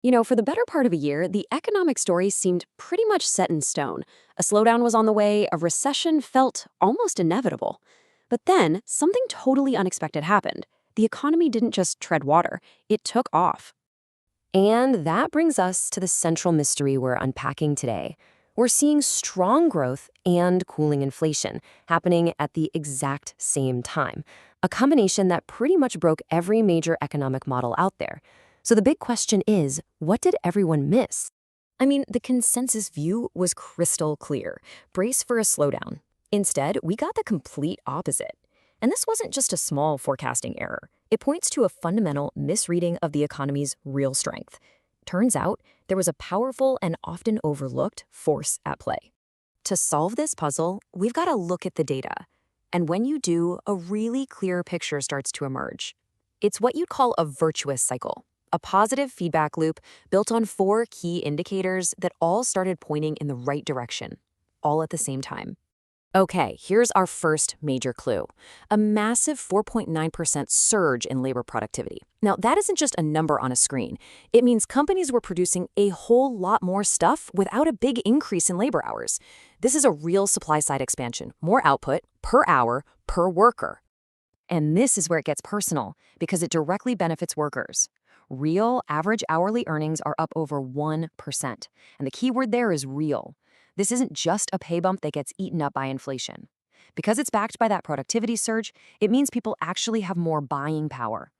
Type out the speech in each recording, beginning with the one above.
For the better part of a year, the economic story seemed pretty much set in stone. A slowdown was on the way, a recession felt almost inevitable. But then, something totally unexpected happened. The economy didn't just tread water, it took off. And that brings us to the central mystery we're unpacking today. We're seeing strong growth and cooling inflation happening at the exact same time, a combination that pretty much broke every major economic model out there. So the big question is, what did everyone miss? I mean, the consensus view was crystal clear. Brace for a slowdown. Instead, we got the complete opposite. And this wasn't just a small forecasting error. It points to a fundamental misreading of the economy's real strength. Turns out, there was a powerful and often overlooked force at play. To solve this puzzle, we've got to look at the data. And when you do, a really clear picture starts to emerge. It's what you'd call a virtuous cycle. A positive feedback loop built on 4 key indicators that all started pointing in the right direction, all at the same time. Okay, here's our first major clue. A massive 4.9% surge in labor productivity. Now, that isn't just a number on a screen. It means companies were producing a whole lot more stuff without a big increase in labor hours. This is a real supply-side expansion, more output per hour per worker. And this is where it gets personal, because it directly benefits workers. Real average hourly earnings are up over 1%. And the key word there is real. This isn't just a pay bump that gets eaten up by inflation. Because it's backed by that productivity surge, it means people actually have more buying power.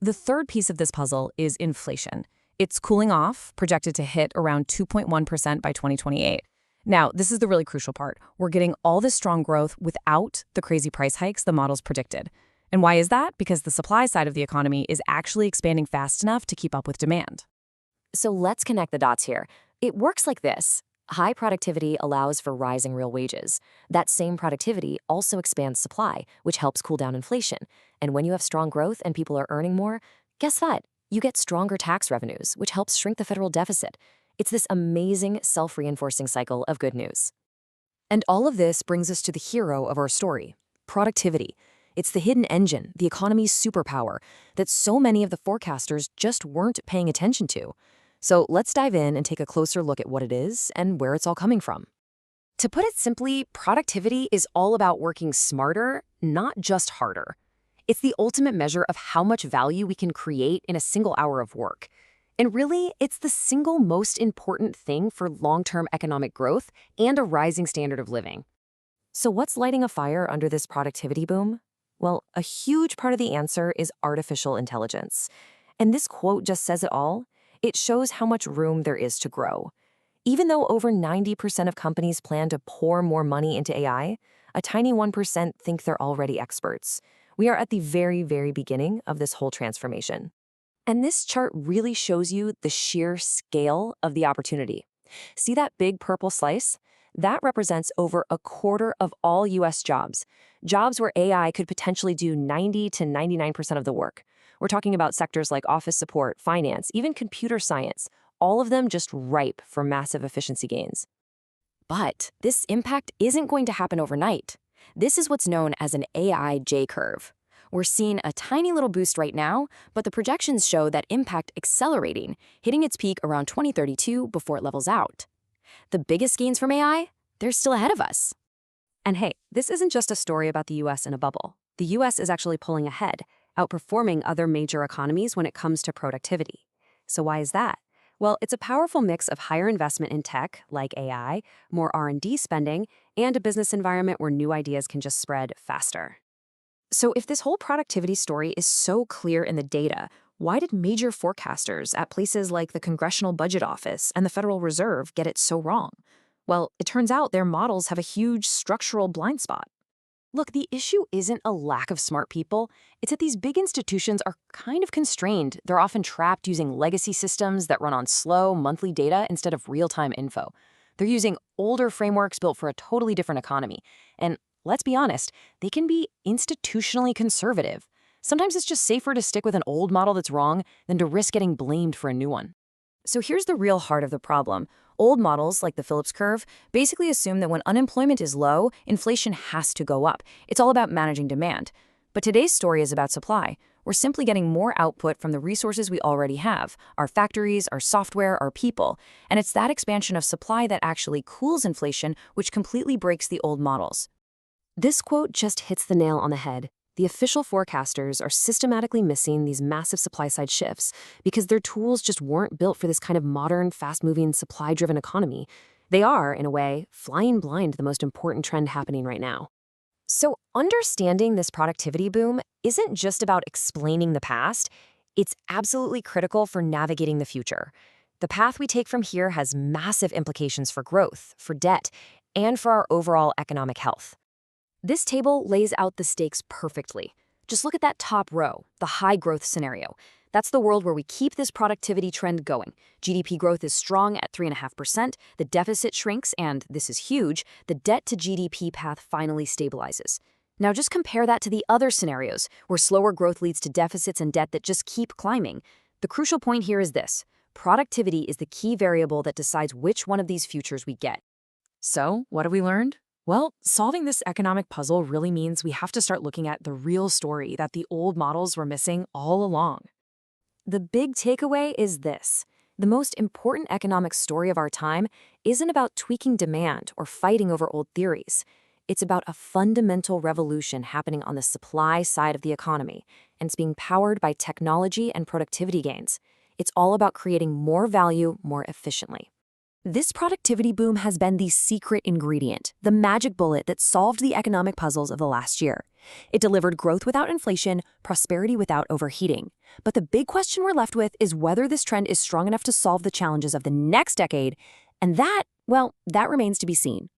The third piece of this puzzle is inflation. It's cooling off, projected to hit around 2.1% by 2028. Now, this is the really crucial part. We're getting all this strong growth without the crazy price hikes the models predicted. And why is that? Because the supply side of the economy is actually expanding fast enough to keep up with demand. So let's connect the dots here. It works like this. High productivity allows for rising real wages. That same productivity also expands supply, which helps cool down inflation. And when you have strong growth and people are earning more, guess what? You get stronger tax revenues, which helps shrink the federal deficit. It's this amazing self-reinforcing cycle of good news. And all of this brings us to the hero of our story, productivity. It's the hidden engine, the economy's superpower, that so many of the forecasters just weren't paying attention to. So let's dive in and take a closer look at what it is and where it's all coming from. To put it simply, productivity is all about working smarter, not just harder. It's the ultimate measure of how much value we can create in a single hour of work. And really, it's the single most important thing for long-term economic growth and a rising standard of living. So what's lighting a fire under this productivity boom? Well, a huge part of the answer is artificial intelligence. And this quote just says it all. It shows how much room there is to grow. Even though over 90% of companies plan to pour more money into AI, a tiny 1% think they're already experts. We are at the very, very beginning of this whole transformation. And this chart really shows you the sheer scale of the opportunity. See that big purple slice? That represents over a quarter of all U.S. jobs where AI could potentially do 90 to 99% of the work. We're talking about sectors like office support, finance, even computer science, all of them just ripe for massive efficiency gains. But this impact isn't going to happen overnight. This is what's known as an AI J-curve. We're seeing a tiny little boost right now, but the projections show that impact accelerating, hitting its peak around 2032 before it levels out. The biggest gains from AI? They're still ahead of us. And hey, this isn't just a story about the US in a bubble. The US is actually pulling ahead, outperforming other major economies when it comes to productivity. So why is that? Well, it's a powerful mix of higher investment in tech, like AI, more R&D spending, and a business environment where new ideas can just spread faster. So if this whole productivity story is so clear in the data, why did major forecasters at places like the Congressional Budget Office and the Federal Reserve get it so wrong? Well, it turns out their models have a huge structural blind spot. Look, the issue isn't a lack of smart people. It's that these big institutions are kind of constrained. They're often trapped using legacy systems that run on slow, monthly data instead of real-time info. They're using older frameworks built for a totally different economy. And let's be honest, they can be institutionally conservative. Sometimes it's just safer to stick with an old model that's wrong than to risk getting blamed for a new one. So here's the real heart of the problem. Old models, like the Phillips curve, basically assume that when unemployment is low, inflation has to go up. It's all about managing demand. But today's story is about supply. We're simply getting more output from the resources we already have, our factories, our software, our people, and it's that expansion of supply that actually cools inflation, which completely breaks the old models. This quote just hits the nail on the head. The official forecasters are systematically missing these massive supply-side shifts because their tools just weren't built for this kind of modern, fast-moving, supply-driven economy. They are, in a way, flying blind to the most important trend happening right now. So understanding this productivity boom isn't just about explaining the past, it's absolutely critical for navigating the future. The path we take from here has massive implications for growth, for debt, and for our overall economic health. This table lays out the stakes perfectly. Just look at that top row, the high growth scenario. That's the world where we keep this productivity trend going. GDP growth is strong at 3.5%, the deficit shrinks, and, this is huge, the debt to GDP path finally stabilizes. Now just compare that to the other scenarios, where slower growth leads to deficits and debt that just keep climbing. The crucial point here is this: productivity is the key variable that decides which one of these futures we get. So, what have we learned? Well, solving this economic puzzle really means we have to start looking at the real story that the old models were missing all along. The big takeaway is this: the most important economic story of our time isn't about tweaking demand or fighting over old theories. It's about a fundamental revolution happening on the supply side of the economy, and it's being powered by technology and productivity gains. It's all about creating more value more efficiently. This productivity boom has been the secret ingredient, the magic bullet that solved the economic puzzles of the last year. It delivered growth without inflation, prosperity without overheating. But the big question we're left with is whether this trend is strong enough to solve the challenges of the next decade, and that, well, that remains to be seen.